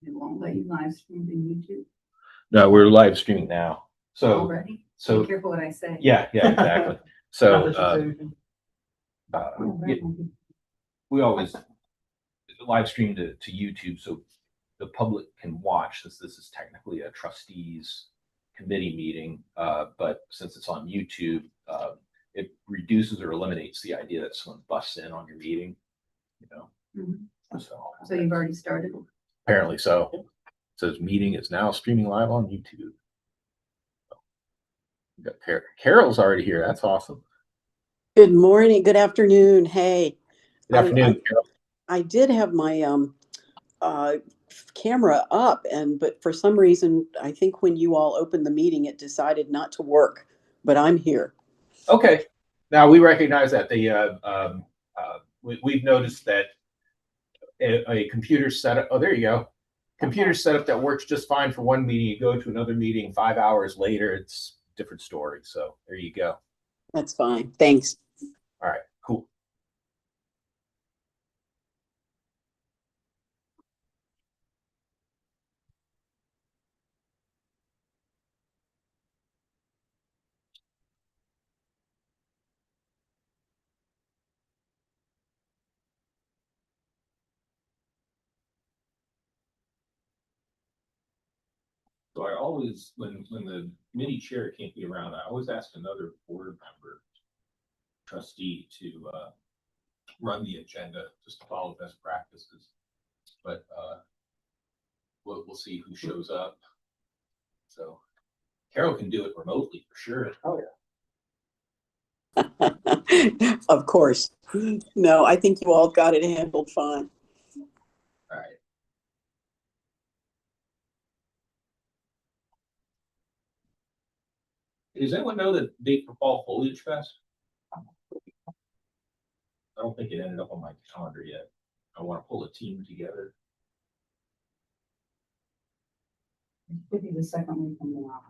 It won't let you live stream to YouTube No, we're live streaming now. So, already. so Be careful what I say. yeah, exactly. So, Oh, yeah, that won't be- we always live stream to YouTube so the public can watch, since this is technically a trustees committee meeting. But since it's on YouTube, it reduces or eliminates the idea that someone busts in on your meeting, you know. Mhm. So So you've already started? apparently so. It says meeting is now streaming live on YouTube. We got Carol's already here. That's awesome. Good morning, good afternoon. Hey, Good afternoon, Carol. I did have my camera up, but for some reason, I think when you all opened the meeting, it decided not to work. But I'm here. Okay. Now we recognize that we've noticed that a computer setup. Oh, there you go. Computer setup that works just fine for one meeting. You go to another meeting 5 hours later, it's a different story. So there you go. That's fine. Thanks. All right, cool. So I always, when the committee chair can't be around, I always ask another board member, trustee, to run the agenda, just to follow best practices. But we'll see who shows up. So Carol can do it remotely for sure. Oh Yeah. Of course. No, I think you all got it handled fine. All right. Does anyone know the date for Fall Foliage Fest? I don't think it ended up on my calendar yet. I want to pull a team together. It could be the second week from now.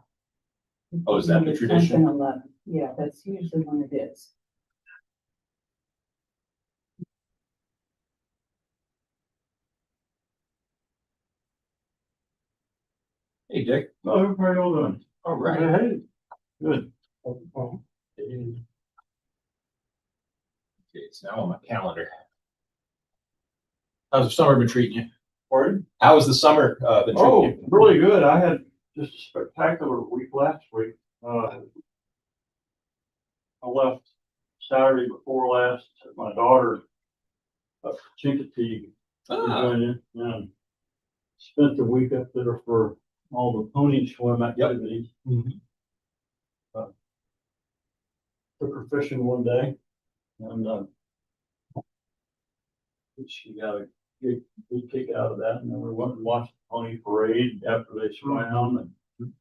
Oh, is that the tradition? 10th and 11th. Yeah, that's usually when it is. Hey, Dick. Oh, everybody, all done. All right. Hey, good. Okay, it's now on my calendar. How's the summer been treating you? Pardon? How has the summer been treating Oh, you? really good. I had just a spectacular week last week. I left Saturday before last, took my daughter up to Chincoteague, Virginia, and spent the week up there for all the pony swim activities. Took her fishing one day, and she got a good kick out of that. And then we went and watched the pony parade after they swam, and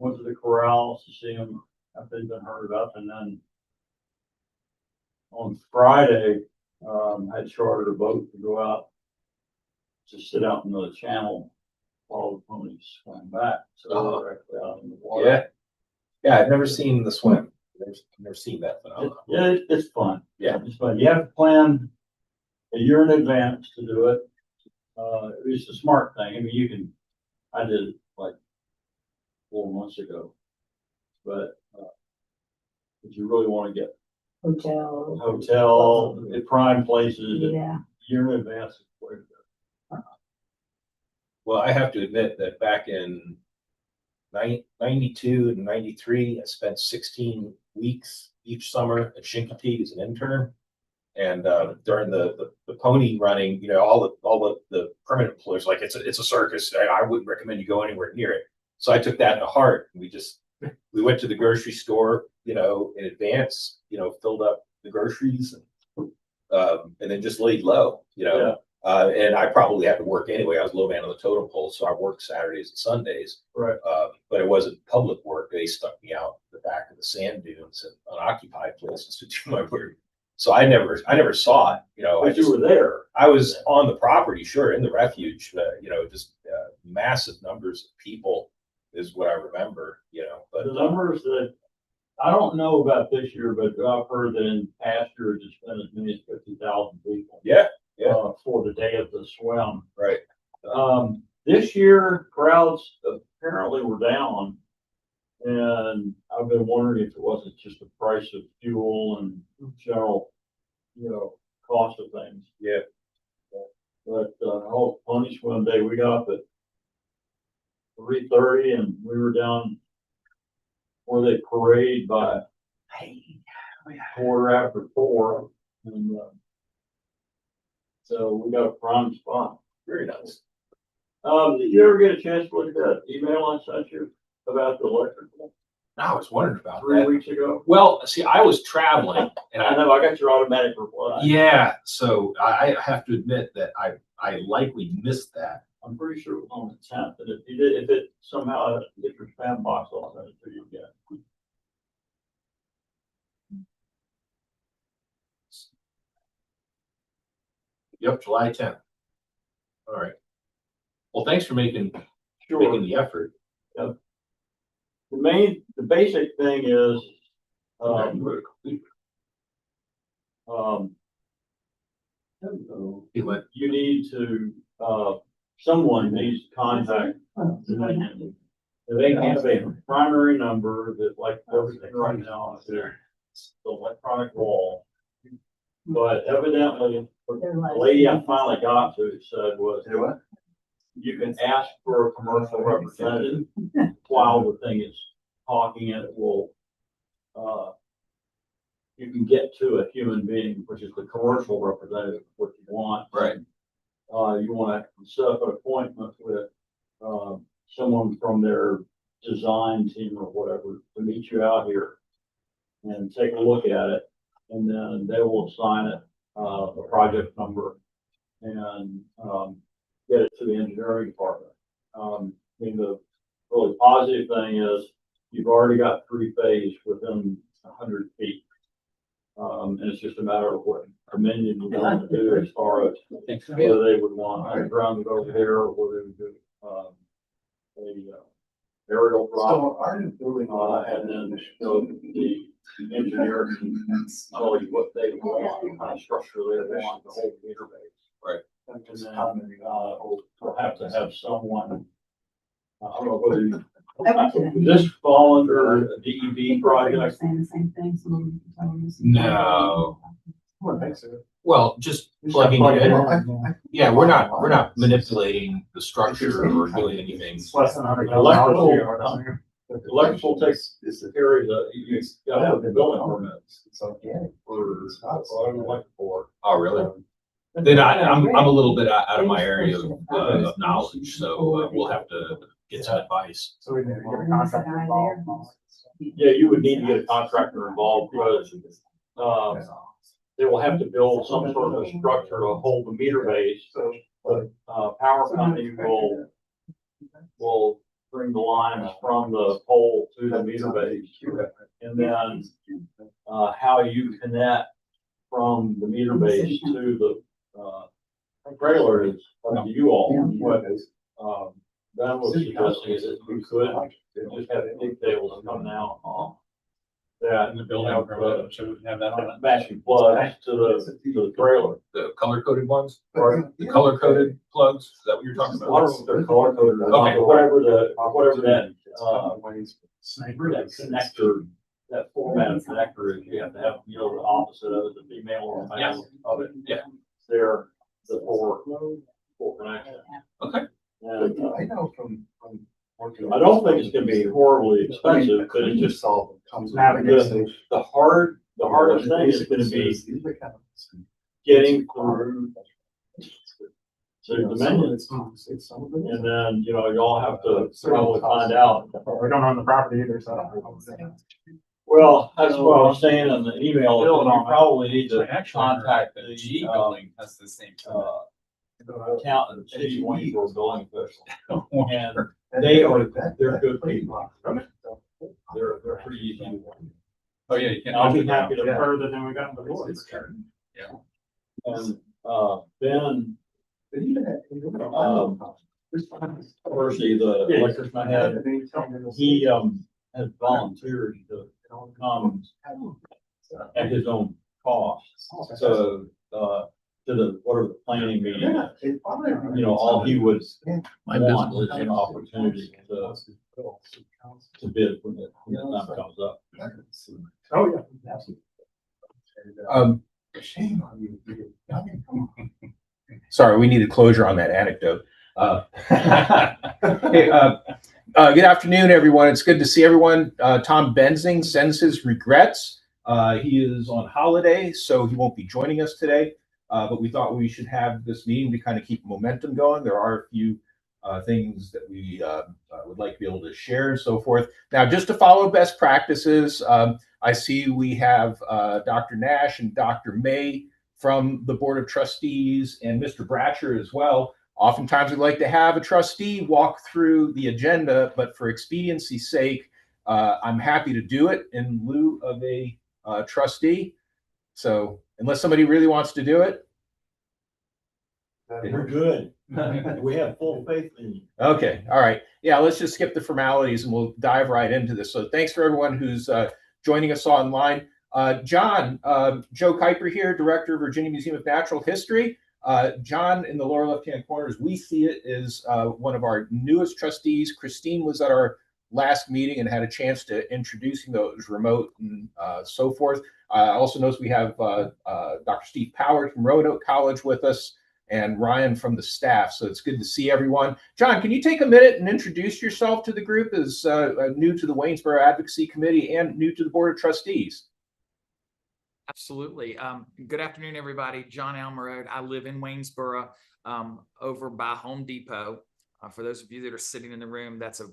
went to the corrals to see them after they'd been herded up. And then on Friday, I had chartered a boat to go out to sit out in the channel while the ponies swam back. So they were actually out in the water. Yeah. Yeah, I've never seen the swim. Never seen that phenomenon. It's fun. Yeah. It's fun. You have to plan a year in advance to do it. It's a smart thing. I mean, I did it like 4 months ago, but if you really want to get hotel, at prime places, Yeah. a year in advance is way to go. Well, I have to admit that back in 92 and 93, I spent 16 weeks each summer at Chincoteague as an intern. And during the pony running, you know, all the permanent employees, like it's a circus. I wouldn't recommend you go anywhere near it. So I took that to heart. We went to the grocery store, you know, in advance, you know, filled up the groceries and then just laid low, you know. Yeah. And I probably had to work anyway. I was low man on the totem pole, so I worked Saturdays and Sundays. Right. But it wasn't public work. They stuck me out the back of the sand dunes and unoccupied places to do my work. So I never saw it. You know, But you were there. I was on the property, sure, in the refuge. You know, just massive numbers of people is what I remember. You know, but The numbers that I don't know about this year, but I've heard that in past years it's been as many as 50,000 people. Yeah. For the day of the swim. Right. This year, crowds apparently were down. And I've been wondering if it wasn't just the price of fuel and general, cost of things. Yeah. But, pony swim day, we got up at 3:30 and we were down where they parade by 4:15. And, so we got a prime spot. Very nice. Did you ever get a chance to look at that email I sent you about the electrical I was wondering about 3 that. weeks ago? Well, see, I was traveling and I know, I got your automatic reply. yeah, so I have to admit that I likely missed that. I'm pretty sure it was on the 10th, and if it somehow hit your spam box, I'll send it to you again. Yep, July 10th. All right. Well, thanks for making Sure. the effort. The basic thing is, you need to, someone needs to contact them. They have a primary number that, like everything right now, is the electronic wall. But evidently, the lady I finally got to said was, you can ask for a commercial representative while the thing is talking, and it will, you can get to a human being, which is the commercial representative, what you want. Right. You want to set up an appointment with, someone from their design team or whatever to meet you out here and take a look at it. And then they will assign it, a project number and, get it to the engineering department. The really positive thing is you've already got 3-phase within 100 feet. And it's just a matter of what amendment you want to do as far as whether they would want underground over there or whether they would do, aerial drop. And then the engineer can tell you what they want, what kind of structure they want, the whole meter base. Right. And then, we'll have to have someone, I don't know whether you, does this fall under a DEB project? Saying the same thing. No. Well, just plugging it in. Yeah, we're not manipulating the structure or doing anything. Electrical takes, carries you gotta have the building permits. For. Oh, really? Then I'm a little bit out of my area of knowledge, so we'll have to get some advice. So we need to get a contractor involved. Yeah, you would need to get a contractor involved because, they will have to build some sort of a structure to hold the meter base. Power company will bring the lines from the pole to the meter base. And then, how you connect from the meter base to the, trailer is up to you all. What, Ben was suggesting is that we could just have pigtails coming out. That In the building, so we can have that on it. matching plugs to the trailer. The color coded ones? Pardon? The color coded plugs? Is that what you're talking I don't know about? if they're color coded or not, Okay. but whatever that, that connector, that format of connector is, you have to have, the opposite of it, the female or male of it. Yeah. They're the four connection. Okay. And, I know from working. I don't think it's gonna be horribly expensive, but it's just Navigation. the hardest thing is gonna be getting through to Dominion. And then, y'all have to probably find out. We don't own the property either, so. Well, that's what I was saying in the email, is that Build on you it. probably need to Actually, contact the the, GE building has the same. accountant, city Waynesboro building official. And And they're good people. They're pretty easy. Oh, yeah, you can. I'll be happy to. Further than we got before. Yeah. And, Ben, Percy, the electrician I had, he, has volunteered to come at his own cost. So, to the, whatever the planning meeting, all he would want is an opportunity to bid when the time comes up. Oh, yeah. Absolutely. Shame on you. I mean, come on. Sorry, we needed closure on that anecdote. Hey, good afternoon, everyone. It's good to see everyone. Tom Benzing sends his regrets. He is on holiday, so he won't be joining us today. But we thought we should have this meeting to kind of keep momentum going. There are a few things that we would like to be able to share and so forth. Now, just to follow best practices, I see we have Dr. Nash and Dr. May from the Board of Trustees and Mr. Bratcher as well. Oftentimes we like to have a trustee walk through the agenda, but for expediency's sake, I'm happy to do it in lieu of a trustee. So unless somebody really wants to do it. We're good. We have full faith in you. Okay, all right. Yeah, let's just skip the formalities and we'll dive right into this. So thanks for everyone who's joining us online. John, Joe Kuiper here, Director of Virginia Museum of Natural History. John, in the lower left-hand corner, as we see it, is one of our newest trustees. Christine was at our last meeting and had a chance to introduce him, though it was remote and so forth. I also notice we have Dr. Steve Powers from Roanoke College with us and Ryan from the staff. So it's good to see everyone. John, can you take a minute and introduce yourself to the group as new to the Waynesboro Advocacy Committee and new to the Board of Trustees? Absolutely. Good afternoon, everybody. John Almerode. I live in Waynesboro, over by Home Depot. For those of you that are sitting in the room, that's a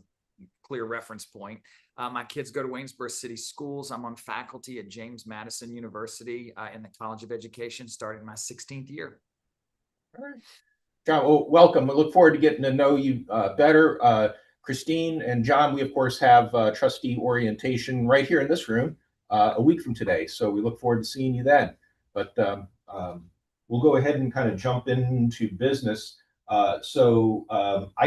clear reference point. My kids go to Waynesboro City Schools. I'm on faculty at James Madison University in the College of Education, starting my 16th year. All right. John, well, welcome. We look forward to getting to know you better. Christine and John, we of course have trustee orientation right here in this room a week from today. So we look forward to seeing you then. But we'll go ahead and kind of jump into business. I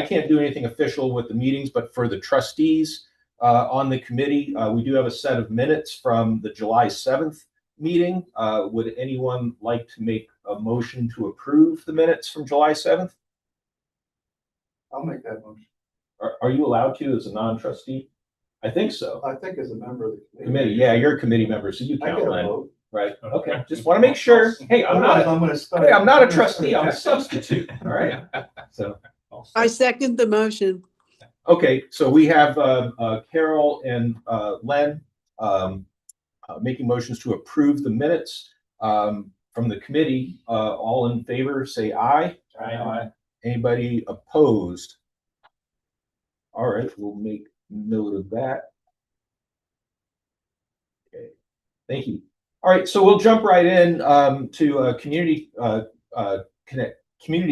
can't do anything official with the meetings, but for the trustees on the committee, we do have a set of minutes from the July 7th meeting. Would anyone like to make a motion to approve the minutes from July 7th? I'll make that motion. Are you allowed to as a non-trustee? I think so. I think as a member of the Committee, yeah, you're a committee member, so you I count, get a Len. vote. Right, okay, just want to make sure. Hey, I'm Otherwise, not, I'm gonna start. hey, I'm not a trustee, I'm a substitute, all right? So, I second the motion. okay, so we have Carol and Len making motions to approve the minutes from the committee. All in favor, say aye. Aye. Anybody opposed? All right, we'll make note of that. Okay, thank you. All right, so we'll jump right in to community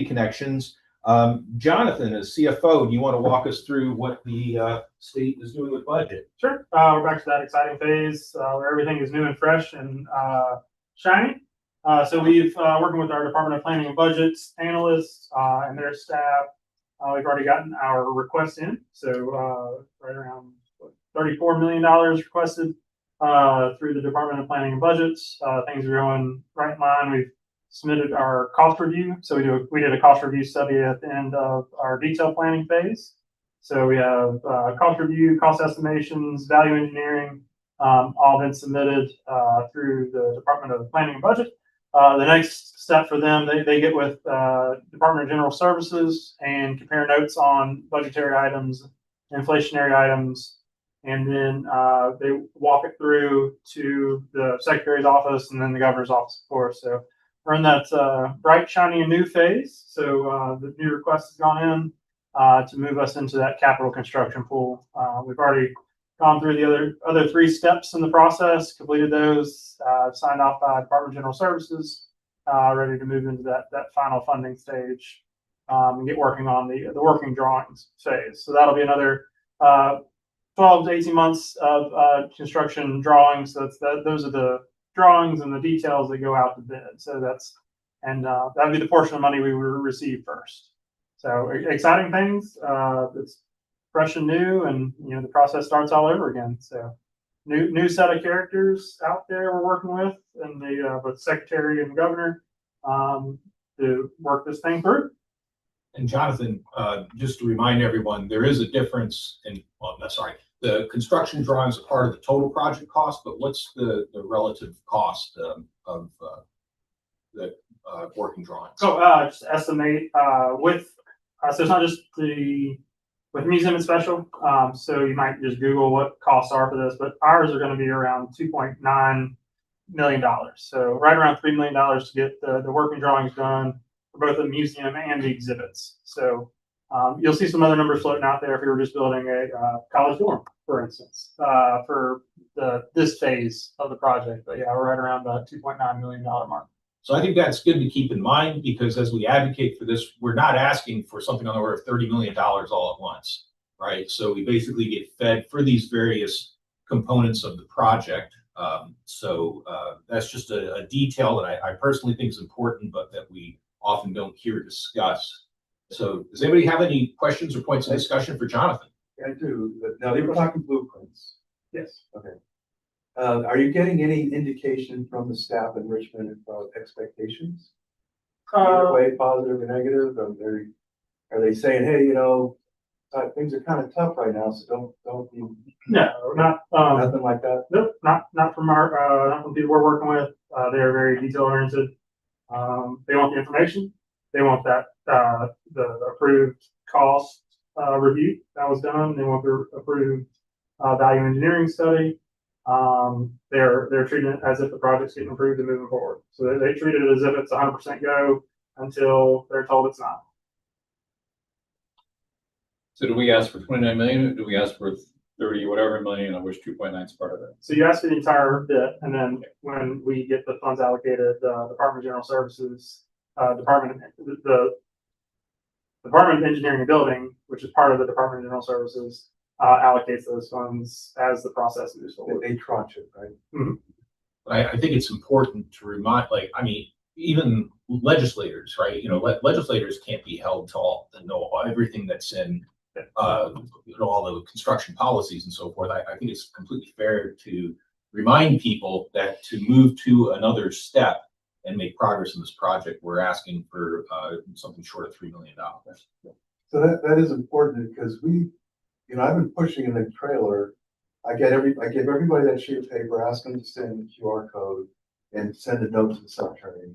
connections. Jonathan, as CFO, do you want to walk us through what the state is doing with budget? Sure. We're back to that exciting phase where everything is new and fresh and shiny. So we've working with our Department of Planning and Budgets analysts and their staff. We've already gotten our requests in. So right around $34 million requested through the Department of Planning and Budgets. Things are going right in line. We've submitted our cost review. So we did a cost review study at the end of our detailed planning phase. So we have cost review, cost estimations, value engineering, all been submitted through the Department of Planning and Budget. The next step for them, they get with Department of General Services and compare notes on budgetary items, inflationary items, and then they walk it through to the Secretary's office and then the Governor's office, of course. So we're in that bright, shiny, and new phase. So the new request has gone in to move us into that capital construction pool. We've already gone through the other three steps in the process, completed those, signed off by Department of General Services, ready to move into that final funding stage and get working on the working drawings phase. So that'll be another 12 to 18 months of construction drawings. So those are the drawings and the details that go out to bid. So that'll be the portion of money we will receive first. So exciting things. It's fresh and new, and the process starts all over again. So new set of characters out there we're working with, and the both secretary and governor, to work this thing through. And Jonathan, just to remind everyone, there is a difference in, well, no, sorry, the construction drawings are part of the total project cost, but what's the relative cost of the working drawings? So, just estimate, so it's not just with museum and special. So you might just Google what costs are for this, but ours are gonna be around $2.9 million. So right around $3 million to get the working drawings done for both the museum and the exhibits. So, you'll see some other numbers floating out there if you were just building a, college dorm, for instance, for this phase of the project. But yeah, we're right around the $2.9 million mark. So I think that's good to keep in mind, because as we advocate for this, we're not asking for something on the order of $30 million all at once, right? So we basically get fed for these various components of the project. That's just a detail that I personally think is important, but that we often don't hear discussed. So does anybody have any questions or points of discussion for Jonathan? I do, but now they were talking blueprints. Yes. Are you getting any indication from the staff in Richmond about expectations? Either way, positive or negative, are they saying, hey, things are kind of tough right now, so don't be, No, not, nothing like that? nope, not from not from people we're working with. They are very detail oriented. They want the information. They want that, the approved cost, review that was done. They want the approved, value engineering study. They're treating it as if the project's getting approved and moving forward. So they treat it as if it's 100% go until they're told it's not. So do we ask for 29 million, or do we ask for 30 whatever million, of which 2.9 is part of it? So you ask for the entire bit, and then when we get the funds allocated, the Department of General Services, the Department of Engineering and Building, which is part of the Department of General Services, allocates those funds as the process moves forward. They tranche it, right? I think it's important to remind, even legislators, right? Legislators can't be held to know everything that's in, all the construction policies and so forth. I think it's completely fair to remind people that to move to another step and make progress in this project, we're asking for something short of $3 million. So that is important, because I've been pushing in the trailer. I give everybody that sheet of paper, ask them to send the QR code and send a note to the secretary.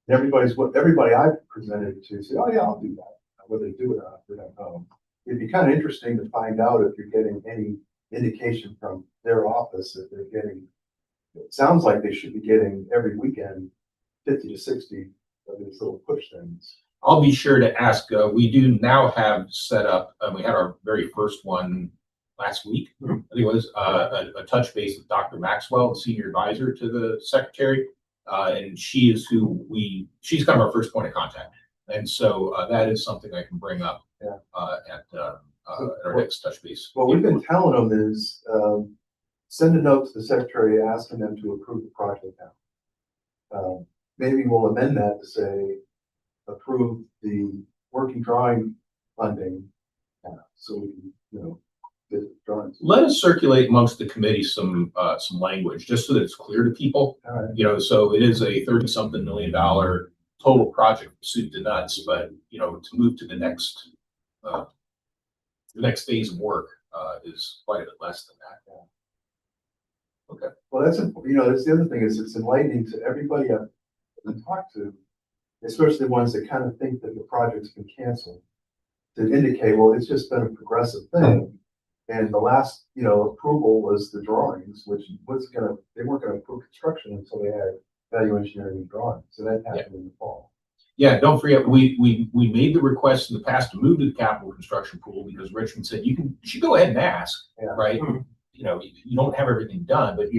Everybody I've presented to say, oh yeah, I'll do that. Whether they do it or not, we don't know. It'd be kind of interesting to find out if you're getting any indication from their office that they're getting. It sounds like they should be getting every weekend 50 to 60 of these little push things. I'll be sure to ask. We do now have set up, we had our very first one last week. I think it was a touch base with Dr. Maxwell, the senior advisor to the secretary. And she's kind of our first point of contact. And so that is something I can bring up at our next touch base. What we've been telling them is send a note to the secretary asking them to approve the project now. Maybe we'll amend that to say approve the working drawing funding so we can, get the drawings. Let us circulate amongst the committee some language, just so that it's clear to people. All right. So it is a $30-something million total project, soup to nuts, but to move to the next phase of work is quite a bit less than that. Yeah. Okay. Well, that's the other thing is it's enlightening to everybody I've talked to, especially the ones that kind of think that the project's been canceled, to indicate, well, it's just been a progressive thing. And the last, approval was the drawings, which they weren't gonna approve construction until they had value engineering and drawings. So that happened in the fall. Yeah, don't forget, we made the request in the past to move to the capital construction pool because Richmond said you should go ahead and ask, right? Mhm. You don't have everything done, but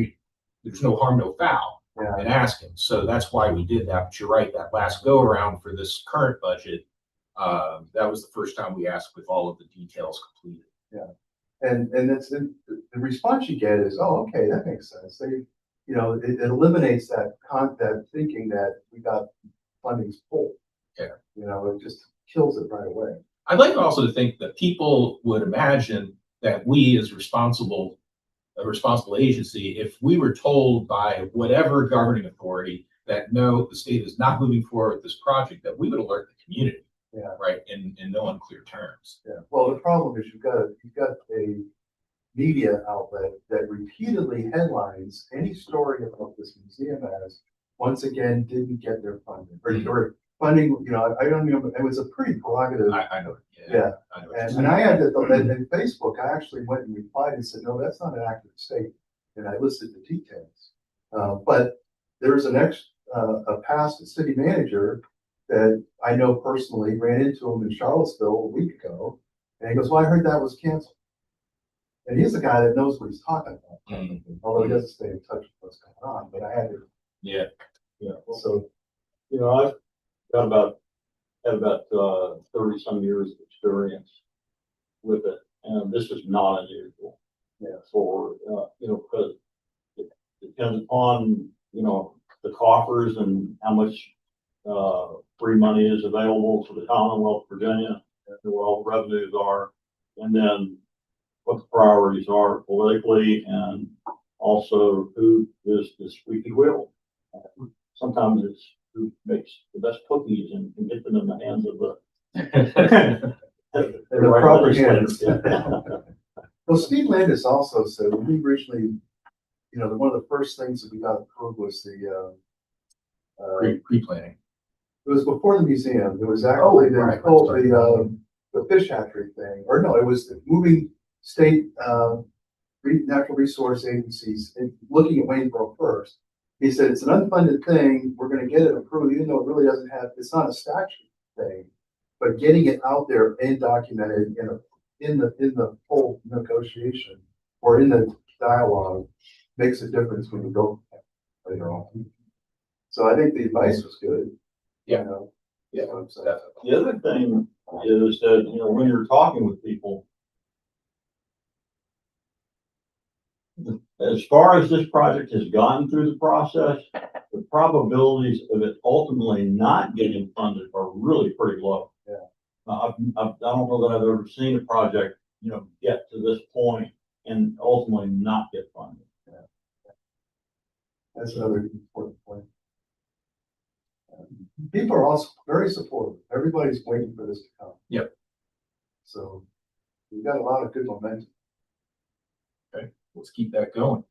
there's no harm, no foul in asking. So that's why we did that. But you're right, that last go around for this current budget, that was the first time we asked with all of the details completed. Yeah. And that's the response you get is, oh, okay, that makes sense. They, it eliminates that thinking that we got funding's full. Yeah. It just kills it right away. I'd like also to think that people would imagine that we as a responsible agency, if we were told by whatever governing authority that no, the state is not moving forward with this project, that we would alert the community. Yeah. Right, in no unclear terms. Yeah, well, the problem is you've got a media outlet that repeatedly headlines any story about this museum as, once again, didn't get their funding, or funding, you know, I don't know, it was a pretty prerogative. I know. Yeah. I know what you're And I had to, and Facebook, I actually went and replied and said, no, that's not an accurate statement. And I listed the details. But there's a past city manager that I know personally, ran into him in Charlottesville a week ago. And he goes, well, I heard that was canceled. And he's a guy that knows what he's talking about, although he doesn't stay in touch with what's going on, but I had to. Yeah. Yeah, so, you know, I've got about 30 some years of experience with it, and this is not unusual. Yeah, for, you know, because it depends upon, you know, the coffers and how much free money is available for the Commonwealth of Virginia, and where all the revenues are, and then what the priorities are politically, and also who is the squeaky wheel. Sometimes it's who makes the best cookies and can get them in the hands of the The proper hands. Yeah. Well, Steve Landis also said, when we originally, you know, one of the first things that we got approved was the, Pre-planning. it was before the museum. It was actually the fish hatchery thing, or no, it was the moving state, natural resource agencies and looking at Waynesboro first. He said, it's an unfunded thing. We're going to get it approved, even though it really doesn't have, it's not a statute thing, but getting it out there and documented in the whole negotiation or in the dialogue makes a difference when you go later on. So I think the advice was good. Yeah. You know, Yeah, that's what I'm saying. definitely. The other thing is that, you know, when you're talking with people, as far as this project has gone through the process, the probabilities of it ultimately not getting funded are really pretty low. Yeah. I don't know that I've ever seen a project, you know, get to this point and ultimately not get funded. Yeah. That's another important point. People are also very supportive. Everybody's waiting for this to come. Yep. So we've got a lot of good momentum. Okay, let's keep that going.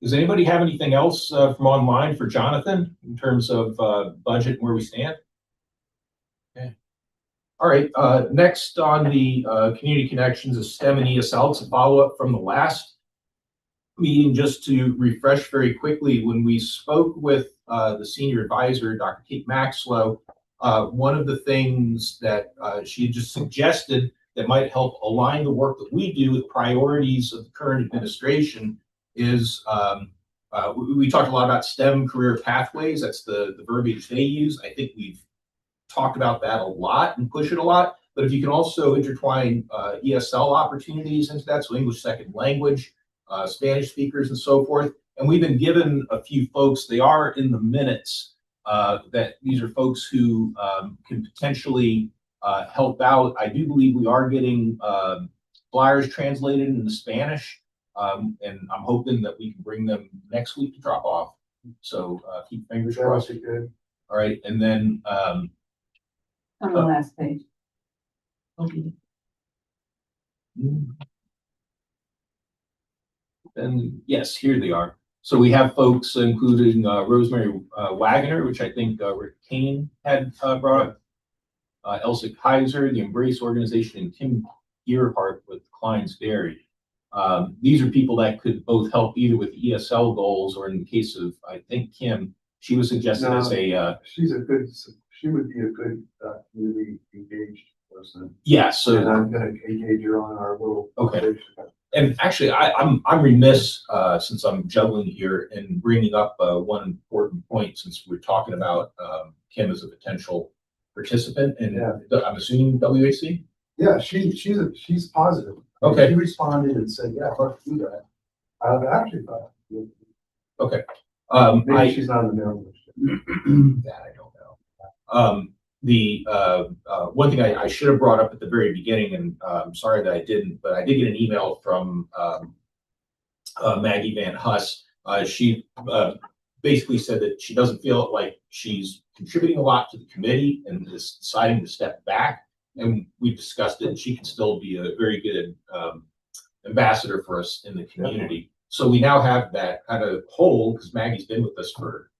Does anybody have anything else from online for Jonathan in terms of budget and where we stand? Okay. All right, next on the community connections is STEM and ESL. It's a follow-up from the last meeting. Just to refresh very quickly, when we spoke with the senior advisor, Dr. Kate Maxlow, one of the things that she had just suggested that might help align the work that we do with priorities of the current administration is we talked a lot about STEM career pathways. That's the verbiage they use. I think we've talked about that a lot and push it a lot. But if you can also intertwine ESL opportunities into that, so English second language, Spanish speakers, and so forth. And we've been given a few folks, they are in the minutes, that these are folks who can potentially help out. I do believe we are getting flyers translated into Spanish, and I'm hoping that we can bring them next week to drop off. So keep fingers That crossed. would be good. All right, and then On the last page. Okay. and yes, here they are. So we have folks including Rosemary Wagoner, which I think Rick Kane had brought up, Elsa Kaiser, the Embrace Organization, and Kim Gearhart with Klein's Dairy. These are people that could both help either with ESL goals, or in the case of, I think, Kim, she was suggested as a she would be a good community engaged person. yeah. So And I'm gonna engage her on our little. Okay. And actually, I'm remiss since I'm juggling here in bringing up one important point, since we're talking about Kim as a potential participant, and Yeah. I'm assuming WAC. Yeah, she's positive. Okay. She responded and said, yeah, let's do that. I've actually thought. Okay. Maybe she's not on the mailing list. That I don't know. The one thing I should have brought up at the very beginning, and I'm sorry that I didn't, but I did get an email from Maggie Van Huss. She basically said that she doesn't feel like she's contributing a lot to the committee and is deciding to step back. And we discussed it, and she can still be a very good ambassador for us in the community. So we now have that kind of hole, because Maggie's been with us for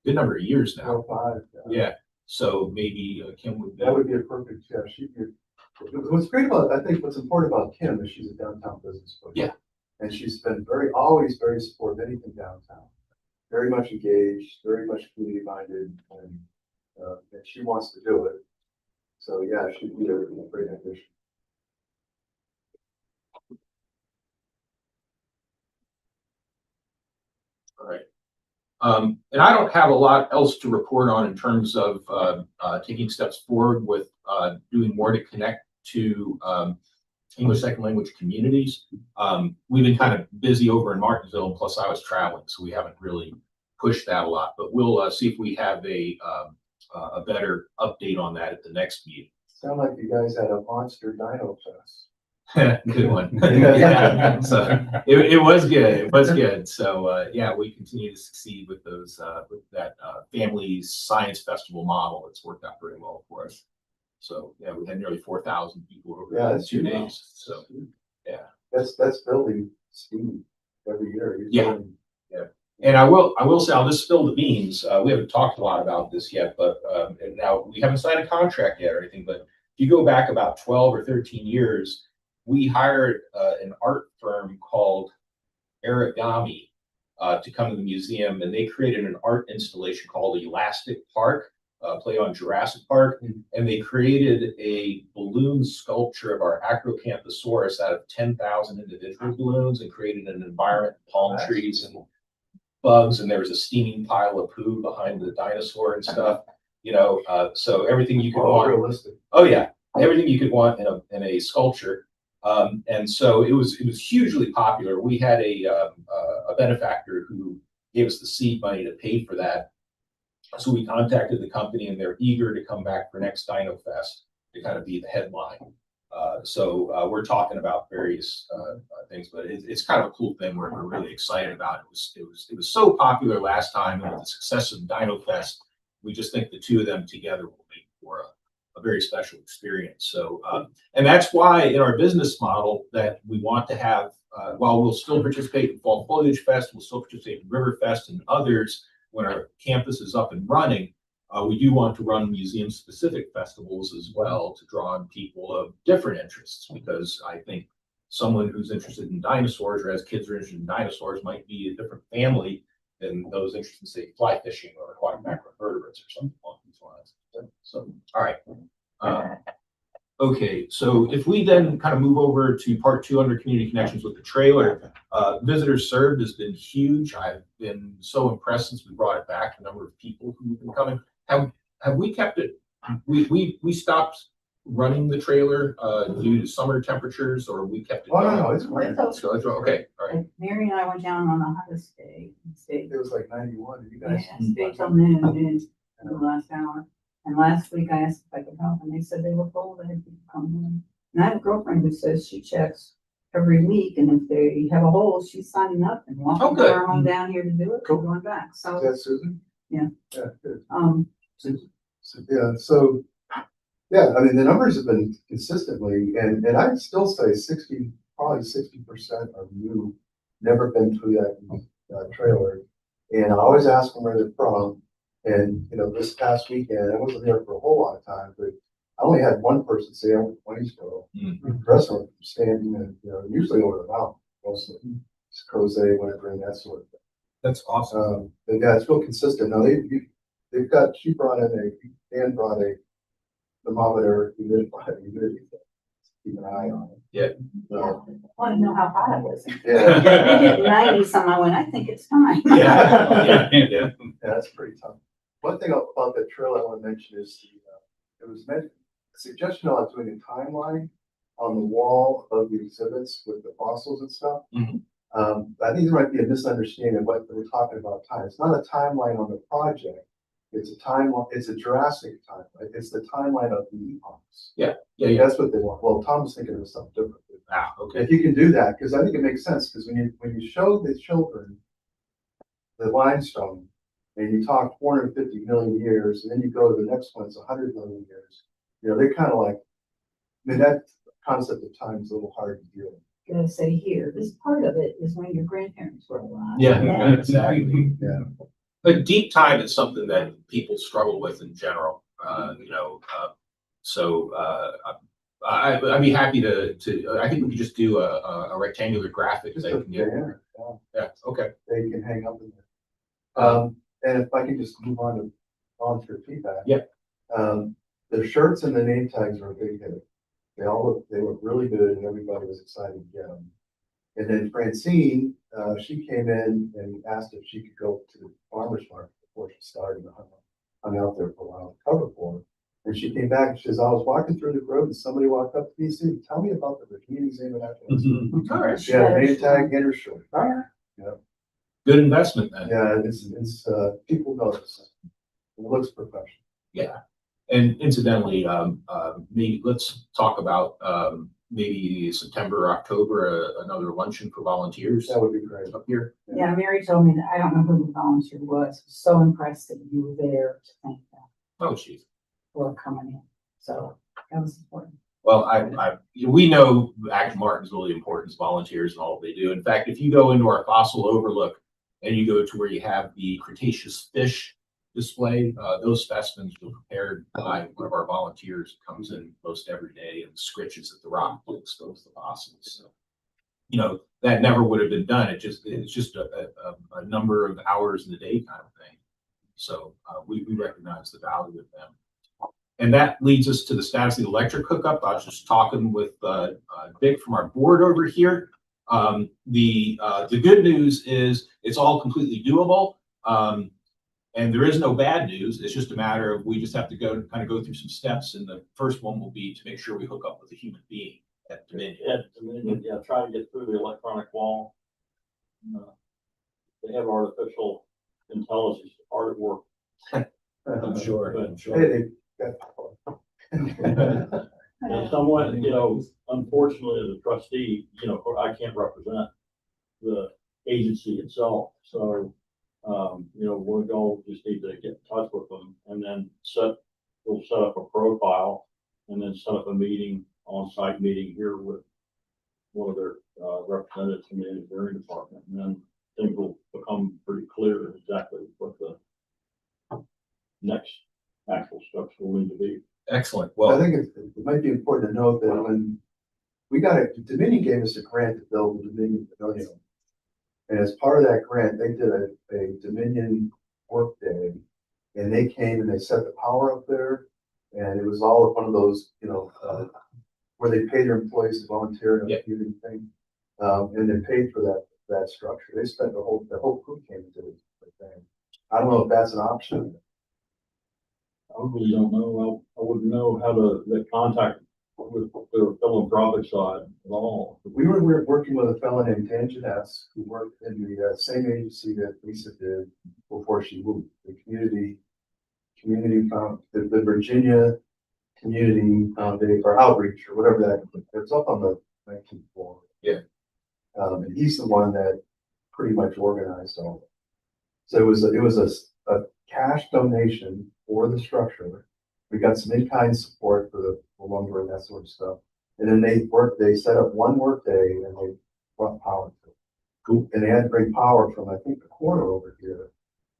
a good number of years now. 5. Yeah. So maybe Kim would. That would be a perfect, yeah, she could. What's great about, I think what's important about Kim is she's a downtown business person. Yeah. And she's been always very supportive of anything downtown. Very much engaged, very much community minded, and she wants to do it. So yeah, she'd be a great addition. All right. And I don't have a lot else to report on in terms of taking steps forward with doing more to connect to English second language communities. We've been kind of busy over in Martinsville, and plus I was traveling, so we haven't really pushed that a lot. But we'll see if we have a better update on that at the next meeting. Sound like you guys had a monster dino fest. Good one. Yeah, so it was good. It was good. So yeah, we continue to succeed with those with that family science festival model. It's worked out very well for us. So yeah, we had nearly 4,000 people over that's 2 huge. days. So yeah, That's building speed every year. Yeah. And I will say, I'll just spill the beans. We haven't talked a lot about this yet, but and now we haven't signed a contract yet or anything. But if you go back about 12 or 13 years, we hired an art firm called Origami to come to the museum, and they created an art installation called Elastic Park, play on Jurassic Park, and they created a balloon sculpture of our Acrocanthosaurus out of 10,000 individual balloons, and created an environment, palm trees and bugs, and there was a steaming pile of poo behind the dinosaur and stuff. So everything you could want. Realistic. Oh yeah, everything you could want in a sculpture. And so it was hugely popular. We had a benefactor who gave us the seed money to pay for that. So we contacted the company, and they're eager to come back for next Dino Fest to kind of be the headline. So we're talking about various things, but it's kind of a cool thing we're really excited about. It was so popular last time, and with the success of Dino Fest, we just think the two of them together will make for a very special experience. So, and that's why in our business model that we want to have, while we'll still participate in Fall Foliage Fest, we'll still participate in River Fest and others when our campus is up and running. We do want to run museum-specific festivals as well to draw on people of different interests, because I think someone who's interested in dinosaurs or has kids who are interested in dinosaurs might be a different family than those interested in, say, fly fishing or aquatic macroinvertebrates or something along these lines. So, all right. Okay, so if we then kind of move over to part 2 under community connections with the trailer, visitors served has been huge. I've been so impressed since we brought it back, the number of people who've been coming. Have we kept it? We stopped running the trailer due to summer temperatures, or we kept it? Oh, going? no, it's great. So it's okay. All right. Mary and I went down on the hottest day. Stayed, It was like 91. And you guys. stayed till noon in the last hour. And last week I asked if I could help, and they said they were full. They had people come in. And I have a girlfriend who says she checks every week, and if they have a hole, she's signing up and walking good. her home down here to do it. Cool. And going back. Is So that Susan? Yeah. Yeah, good. yeah. So yeah, I mean, the numbers have been consistently, and I'd still say 60% are new, never been through that trailer. And I always ask them where they're from. And, this past weekend, I wasn't there for a whole lot of time, but I only had one person say I'm from Waynesboro. The rest of them standing and, usually over the mountain, mostly. Crozet, whatever, and that sort of thing. That's awesome. But yeah, it's real consistent. Now Dan brought a thermometer, humidifier, humidity. Keep an eye on it. Yeah. I want to know how hot it was. Yeah. They hit 90 some. I went, I think it's time. Yeah. Yeah, that's pretty tough. One thing about that trail I want to mention is it was meant a suggestion about doing a timeline on the wall of the exhibits with the fossils and stuff. Mhm. I think there might be a misunderstanding of what we're talking about time. It's not a timeline on the project. It's a timeline. It's a Jurassic timeline. It's the timeline of the epochs. Yeah. That's what they want. Well, Tom was thinking of something different. Okay. If you can do that, because I think it makes sense, because when you show the children the limestone, and you talk 450 million years, and then you go to the next one, it's 100 million years. You know, they're kind of like, I mean, that concept of time is a little hard to deal with. Gonna say here, this part of it is when your grandparents were alive. Yeah, exactly. Yeah. But deep time is something that people struggle with in general, I'd be happy I think we could just do a rectangular graphic. Just That a can get, banner, yeah, okay. that you can hang up in there. And if I can just move on to volunteer feedback. Yeah. The shirts and the name tags are a big hit. They look really good, and everybody was excited to get them. And then Francine, she came in and asked if she could go to the farmer's market before she started. I'm out there for a while to cover for her. And she came back and she says, I was walking through the road and somebody walked up to me and said, tell me about the Bikini Museum of Natural. All right. Yeah, name tag and her shirt. All right. Yeah. Good investment then. Yeah, it's people notice. It looks professional. Yeah. And incidentally, maybe let's talk about maybe September, October, another luncheon for volunteers That would be great. up here. Yeah, Mary told me that, I don't know who the volunteer was, so impressed that you were there to thank them Oh, geez. for coming in. So that was important. Well, we know Action Martin is really important as volunteers and all they do. In fact, if you go into our fossil overlook and you go to where you have the Cretaceous fish display, those specimens were prepared by one of our volunteers who comes in most every day and scritches at the rock to expose the fossils. So, you know, that never would have been done. It's just a number of hours in the day kind of thing. So we recognize the value of them. And that leads us to the status of the electric hookup. I was just talking with Dick from our board over here. The good news is it's all completely doable. And there is no bad news. It's just a matter of we just have to go through some steps. And the first one will be to make sure we hook up with a human being at Dominion. Yeah, try to get through the electronic wall. They have artificial intelligence hard at work. I'm sure. I'm sure. Hey, they got And someone, you know, unfortunately, as a trustee, you know, I can't represent the agency itself. So, you know, we're going to just need to get in touch with them and then we'll set up a profile and then set up a meeting, on-site meeting here with one of their representatives from the engineering department. And then things will become pretty clear exactly what the next actual steps will need to be. Excellent. I Well, think it might be important to note that when Dominion gave us a grant to build the Dominion Pavilion. And as part of that grant, they did a Dominion work day, and they came and they set the power up there. And it was all of one of those, you know, where they pay their employees to volunteer and Yeah. everything. And they paid for that structure. They spent the whole crew came and did it. I don't know if that's an option. I really don't know. I wouldn't know how to contact with their philanthropic side at all. We were working with a fellow named Dan Janess, who worked in the same agency that Lisa did before she moved. The the Virginia Community Foundation or Outreach or whatever that. It's up on the 19th floor. Yeah. And he's the one that pretty much organized all of it. So it was a cash donation for the structure. We got some in-kind support for the lumber and that sort of stuff. And then they set up one work day and they brought power to it. Cool. And they had to bring power from, I think, the corner over here,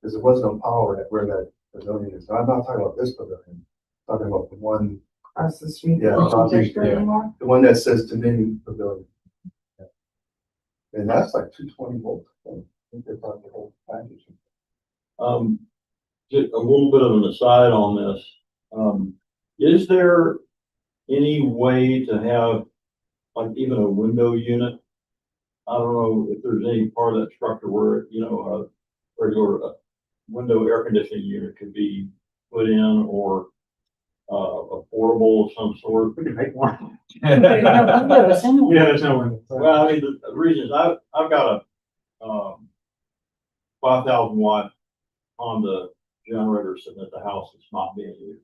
because there was no power at where that pavilion is. Now, I'm not talking about this pavilion, I'm talking about the one, Across the street. Yeah, across the street, yeah. Anymore? the one that says Dominion Pavilion. Yeah. And that's like 220 volts. I think they brought the whole package. Just a little bit of an aside on this. Is there any way to have like even a window unit? I don't know if there's any part of that structure where, you know, a regular window air conditioning unit could be put in or a portable of some sort. We can make one. Yeah, There's no window. Well, I mean, the reason is I've got a 5,000 watt Honda generator sitting at the house that's not being used.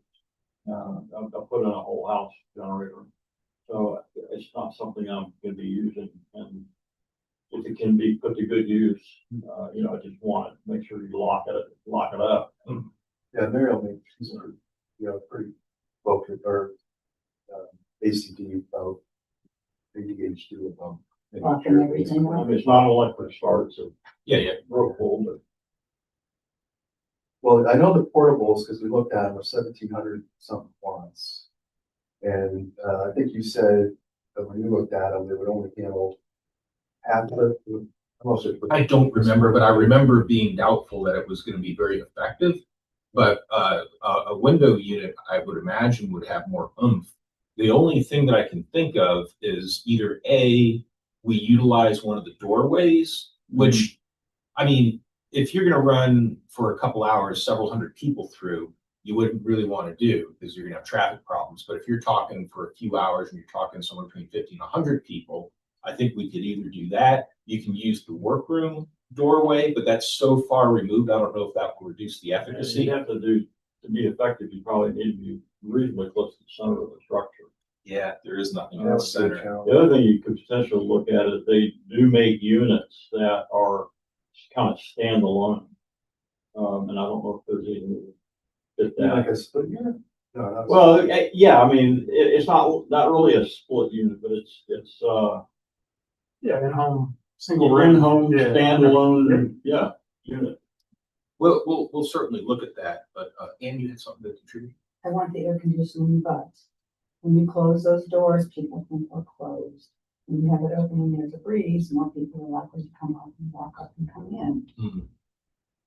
I put in a whole house generator, so it's not something I'm going to be using. And if it can be put to good use, you know, I just want to make sure you lock it everything. I mean, it's not electric start, it's a Yeah. whirlpool, but Well, I know the portables, because we looked at them, are 1,700 something watts. And, I think you said that when you looked at them, they would only handle half of it. How much it would- I don't remember, but I remember being doubtful that it was gonna be very effective. But, a window unit, I would imagine, would have more oomph. The only thing that I can think of is either A, we utilize one of the doorways, which, I mean, if you're gonna run for a couple hours, several hundred people through, you wouldn't really wanna do, because you're gonna have traffic problems. But if you're talking for a few hours and you're talking somewhere between 50 and 100 people, I think we could either do that. You can use the workroom doorway, but that's so far removed. I don't know if that will reduce the efficacy. you have to do, to be effective, you probably need to be reasonably close to the center of the structure. Yeah, there is nothing in the That's the center. challenge. The other thing you could potentially look at is they do make units that are kind of standalone. And I don't know if there's any fit that. Like a split unit? No, not a- Well, yeah, I mean, it's not really a split unit, but it's Yeah, in-home, single in room. home Yeah. standalone, yeah, unit. We'll certainly look at that, but, Ann, you had something to contribute? I want the air conditioning, but when you close those doors, people think they're closed. When you have it open and there's a breeze, more people are likely to come up and walk up and come in.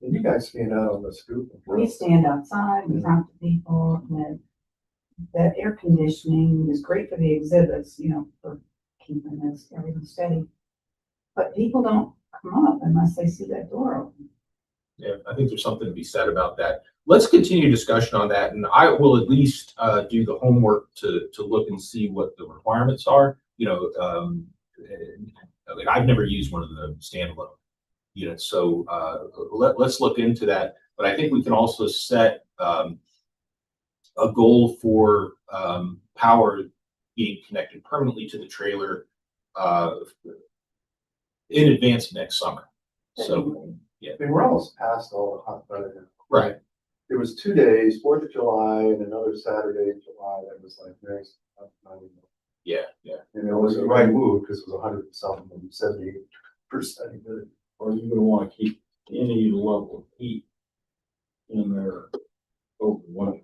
And you guys stand out on the scoop. We stand outside, we talk to people, and that air conditioning is great for the exhibits, you know, for keeping this, everything steady. But people don't come up unless they see that door open. Yeah, I think there's something to be said about that. Let's continue discussion on that, and I will at least do the homework to look and see what the requirements are. You know, I've never used one of the standalone units, so let's look into that. But I think we can also set a goal for power being connected permanently to the trailer in advance of next summer. So, I mean, we're almost past all the hot weather now. right. There was 2 days, 4th of July and another Saturday in July that was like very, Yeah. and it was the right move because it was 100 and something, 78% humidity. Or you're gonna want to keep any level of heat in there open window.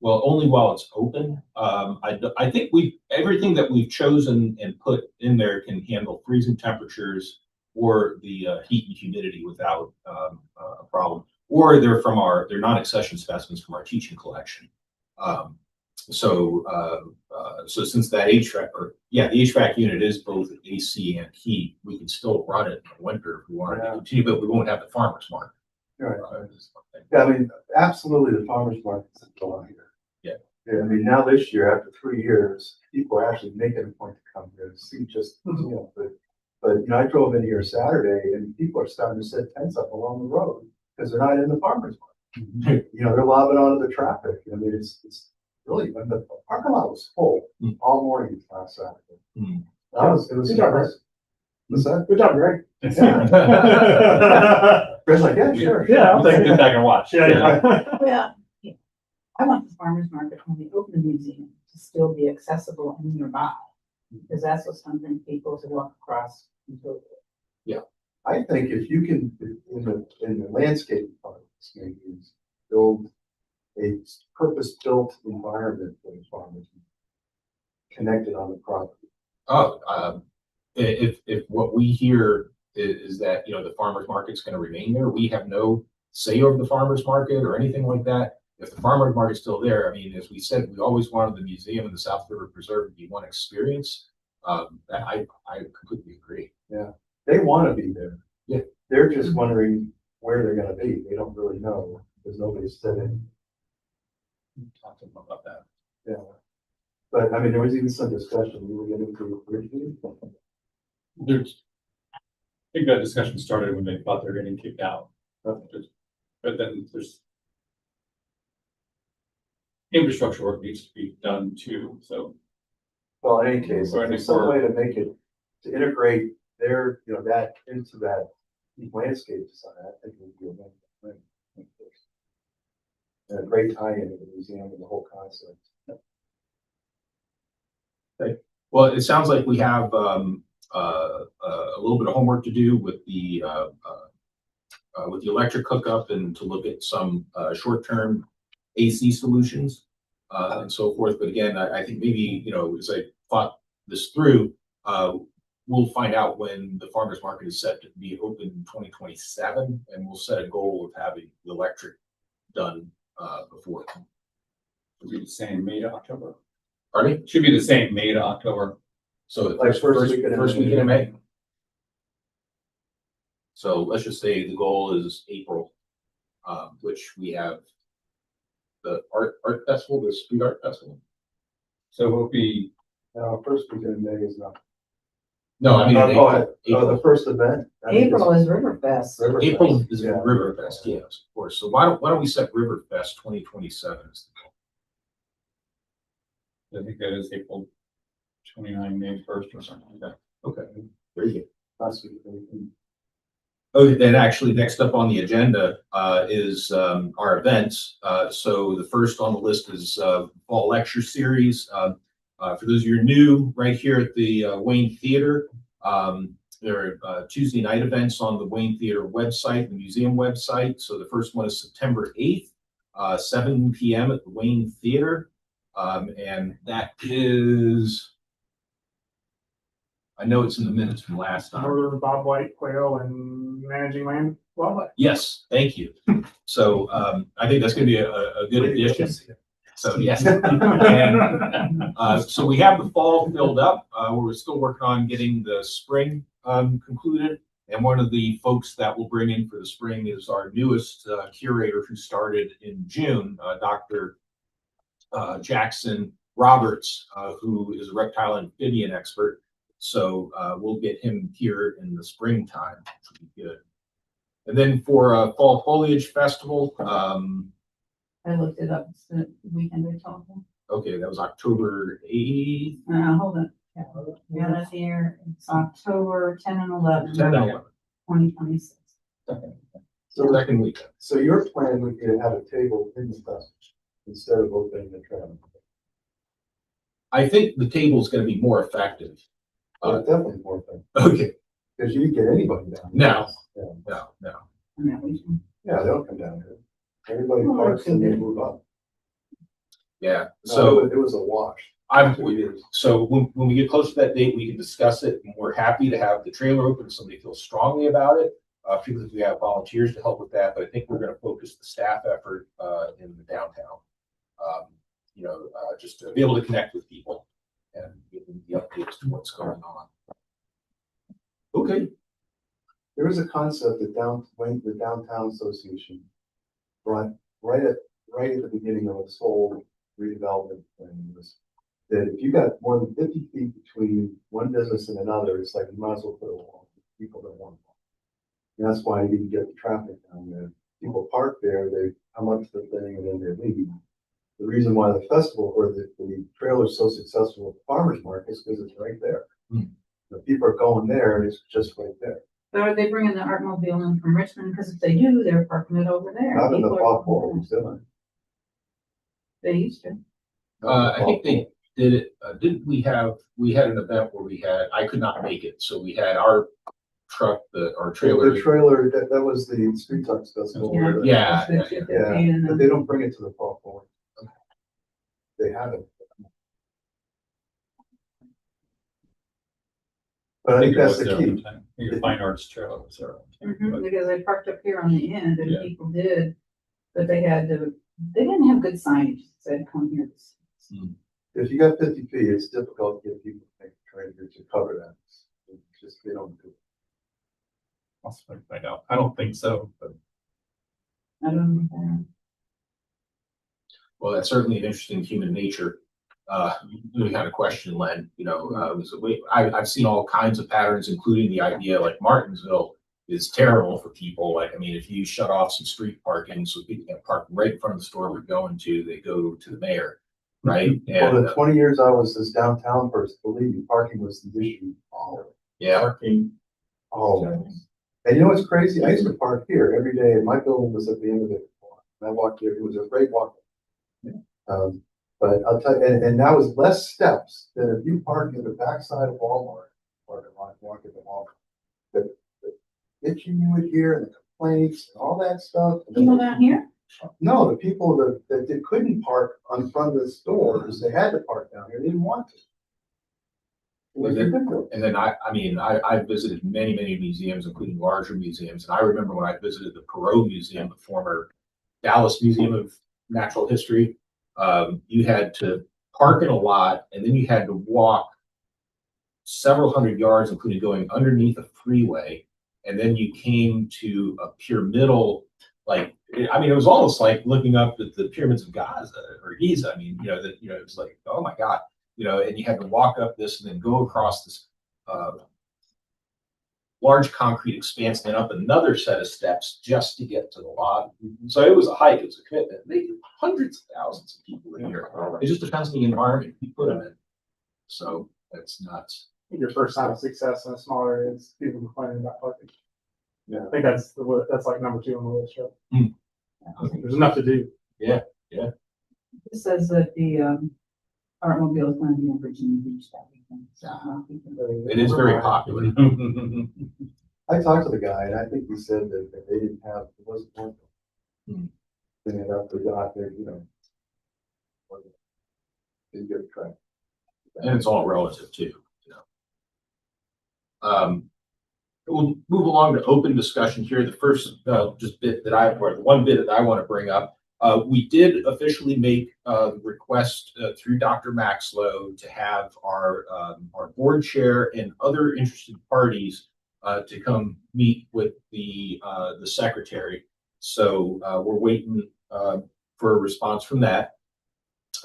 Well, only while it's open. I think everything that we've chosen and put in there can handle freezing temperatures or the heat and humidity without a problem. Or they're non-accession specimens from our teaching collection. So since that the HVAC unit is both AC and heat, we can still run it in the winter if we wanted to continue, but we won't have the farmer's market. Right. Yeah, I mean, absolutely, the farmer's market's still on here. Yeah, I mean, now this year, after 3 years, people are actually making a point to come here to see just, you know, but you know, I drove in here Saturday and people are starting to set tents up along the road because they're not in the farmer's market. You know, they're lobbing onto the traffic. I mean, it's really, and the parking lot was full all morning last Saturday. Mm. It was Good job, impressive. What's that? Good job, Greg. Chris, like, yeah, sure. Yeah, I'll take it. Get back and watch. Yeah. Well, I want the farmer's market when we open the museum to still be accessible and nearby. Because that's what's something people to walk across. I think if you can, in the landscape part, maybe build a purpose-built environment for the farmers connected on the property. If what we hear is that, you know, the farmer's market's going to remain there, we have no say over the farmer's market or anything like that. If the farmer's market's still there, I mean, as we said, we always wanted the museum and the South River Preserve to be one experience. I completely agree. Yeah, they want to be there. Yeah. They're just wondering where they're going to be. They don't really know because nobody's said it. Talk to them about that. Yeah. But I mean, there was even some discussion, we were getting to originally. I think that discussion started when they thought they were getting kicked out. But then there's infrastructure work needs to be done too, so. Well, in any case, if Right, there's some way to make it, to integrate their, you know, that into that landscape design, I think it would be a win. And a great tie-in to the museum and the whole concept. Well, it sounds like we have a a little bit of homework to do with the electric hookup and to look at some short-term AC solutions and so forth. But again, I think maybe, you know, as I thought this through, we'll find out when the farmer's market is set to be open in 2027, and we'll set a goal of having the electric done before. It'll be the same May to October. Pardon me? Should be the same May to October. So the Like first weekend in May. May. So let's just say the goal is April, which we have the art festival, the street art festival. So we'll be, First weekend in May is not. No, I mean, The April. first event. I think April is Riverfest. Riverfest. April is Yeah. Riverfest, yes, of course. So why don't we set Riverfest 2027 as the goal? I think that is April 29, May 1st or something like that. Okay, there you go. Last week. Oh, then actually, next up on the agenda is our events. So the first on the list is fall lecture series. For those of you who are new, right here at the Wayne Theater, there are Tuesday night events on the Wayne Theater website, the museum website. So the first one is September 8th, 7 p.m. at the Wayne Theater. And that is, I know it's in the minutes from last time. Northern bobwhite quail and managing land wildlife. Yes, thank you. So I think that's going to be a good addition. So yes. And, so we have the fall filled up. We're still working on getting the spring concluded. And one of the folks that we'll bring in for the spring is our newest curator who started in June, Dr. Jackson Roberts, who is a reptile and amphibian expert. So we'll get him here in the springtime, which will be good. And then for Fall Foliage Festival, I looked it up, it's the weekend they're talking. okay, that was October 8th. Hold on. Yeah, that's here, it's October 10 and 11. 10 and 11. 2026. So, Second weekend. so your plan would be to have a table in the festival instead of opening the trail. I think the table is going to be more effective. Definitely more fun, Okay, because you can get anybody down. No. Yeah. no. On that weekend. Yeah, they'll come down here. Everybody Oh, parks and they okay. move up. Yeah, No, so it was a wash. I'm, 2 years. so when we get close to that date, we can discuss it. And we're happy to have the trailer open if somebody feels strongly about it. Particularly if we have volunteers to help with that, but I think we're going to focus the staff effort in the downtown. Just to be able to connect with people and give them the updates to what's going on. Okay. There was a concept that the Downtown Association brought right at the beginning of this whole redevelopment thing, was that if you got more than 50 feet between one business and another, it's like you might as well put a wall. People don't want one. And that's why you didn't get the traffic down there. People park there, they come up to the thing and then they leave. The reason why the festival or the trailer is so successful at the farmer's market is because it's right there. The people are going there and it's just right there. So are they bringing the art mobile in from Richmond? Because if they do, they're parking it over there. Not in the People are fall going there. forward, They used to. I think they did it. Didn't we had an event where I could not make it. So we had our truck, our trailer. The trailer, that was the Street Talks Festival. Yeah. Yeah, but they don't bring it to the fall forward. They haven't. But I think that's the key. Your fine arts trailer was there. Because they parked up here on the end and Yeah. people did, but they didn't have good signage that said come here. If you got 50 feet, it's difficult to get people to make the trailer to cover that. It's just, they don't do it. I'll find out. I don't think so, but I don't know. Well, that's certainly an interesting human nature. Kind of question, Len. I've seen all kinds of patterns, including the idea like Martinsville is terrible for people. Like, I mean, if you shut off some street parking so people can park right in front of the store we're going to, they go to the mayor, right? Well, And the 20 years I was this downtown person, believe me, parking was the issue. yeah, Parking, always. And you know what's crazy? I used to park here every day, and my building was at the end of it. And I walked here, it was a great walk. But I'll tell you, and that was less steps than if you park in the backside of Walmart parking lot, walking them off. The itching you would hear and the complaints and all that stuff. and then- People down here? No, the people that they couldn't park on front of the stores, they had to park down here, they didn't want to. It was ridiculous. And then I visited many museums, including larger museums. And I remember when I visited the Perot Museum, the former Dallas Museum of Natural History, you had to park in a lot and then you had to walk several hundred yards, including going underneath a freeway. And then you came to a pyramidal, like, it was almost like looking up at the pyramids of Gaza or Giza. It was like, oh my God. And you had to walk up this and then go across this large concrete expanse and then up another set of steps just to get to the lobby. So it was a hike, it was a commitment. They get hundreds of thousands of people in here. It just depends on the environment you put them in. So that's nuts. I think your first sign of success in a small area is people complaining about parking. Yeah. I think that's like number 2 on the list. Right? Hmm. There's enough to do. It says that the automobile is going to be in Virginia Beach that weekend. So It is very popular. I talked to the guy and I think he said that they didn't have, it wasn't one. Then it up, they got there, didn't get a track. And it's all relative too. We'll move along to open discussion here. The first or the one bit that I want to bring up. We did officially make a request through Dr. Maxlow to have our board chair and other interested parties to come meet with the secretary. So we're waiting for a response from that.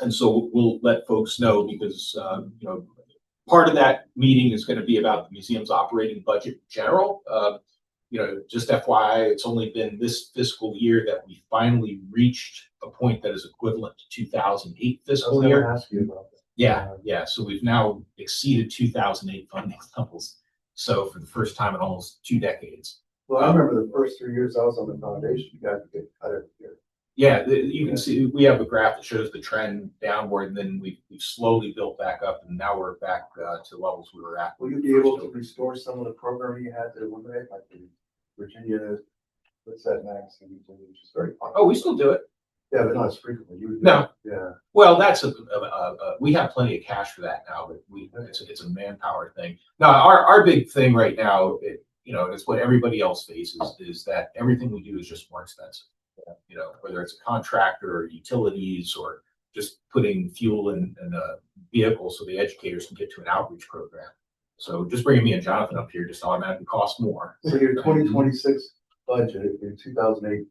And so we'll let folks know because, part of that meeting is going to be about the museum's operating budget in general. Just FYI, it's only been this fiscal year that we finally reached a point that is equivalent to 2008 fiscal year. Ask you about that. Yeah. So we've now exceeded 2008 funding levels. So for the first time in almost 2 decades. Well, I remember the first 3 years I was on the foundation, you guys would get cut every year. Yeah, you can see we have a graph that shows the trend downward, and then we've slowly built back up, and now we're back to levels we were at. Will you be able to restore some of the programming you had to eliminate, like the Virginia, what's that Max, which is very popular? Oh, we still do it. Yeah, but not as frequently. You would do No. it. Yeah. Well, that's we have plenty of cash for that now, but it's a manpower thing. No, our big thing right now, it's what everybody else faces is that everything we do is just more expensive. Whether it's a contractor or utilities or just putting fuel in a vehicle so the educators can get to an outreach program. So just bringing me and Jonathan up here just automatically costs more. So your 2026 budget in 2008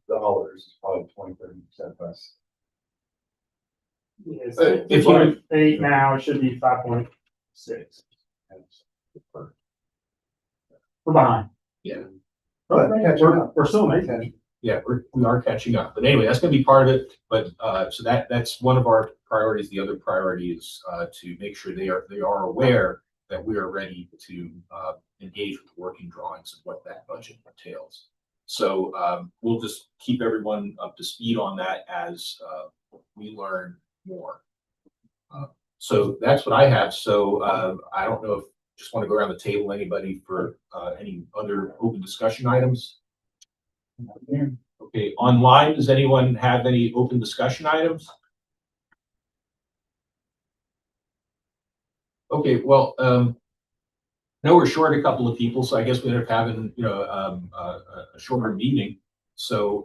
dollars is probably 20-30% less. It's If you- 8 now, it should be 5.6. We're behind. Yeah. But catching up. We're still amazing. Yeah, we are catching up. But anyway, that's going to be part of it. But so that's one of our priorities. The other priority is to make sure they are aware that we are ready to engage with working drawings and what that budget entails. So we'll just keep everyone up to speed on that as we learn more. So that's what I have. So I don't know if just want to go around the table. Anybody for any other open discussion items? Okay, online, does anyone have any open discussion items? Okay, well, no, we're short a couple of people, so I guess we end up having, a shorter meeting. So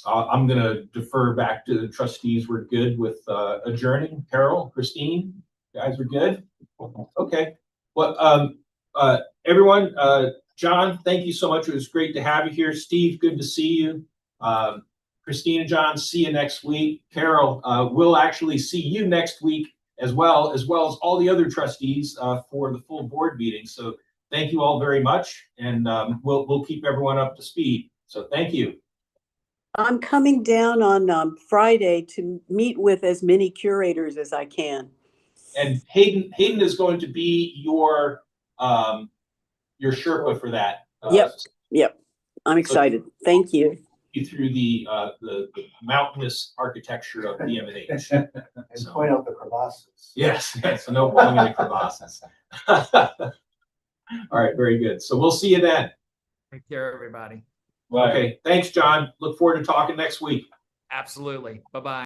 I'm gonna defer back to the trustees. We're good with adjourning. Carol, Christine, you guys are good? Okay, well, everyone, John, thank you so much. It was great to have you here. Steve, good to see you. Christine and John, see you next week. Carol, we'll actually see you next week as well as all the other trustees for the full board meeting. So thank you all very much, and we'll keep everyone up to speed. So thank you. I'm coming down on Friday to meet with as many curators as I can. And Hayden is going to be your Sherpa for that. Yep. I'm excited. Thank you. Through the mountainous architecture of the M&H. And point out the crevasses. Yes, no falling into crevasses. All right, very good. So we'll see you then. Take care, everybody. Right. Okay, thanks, John. Look forward to talking next week. Absolutely. Bye-bye.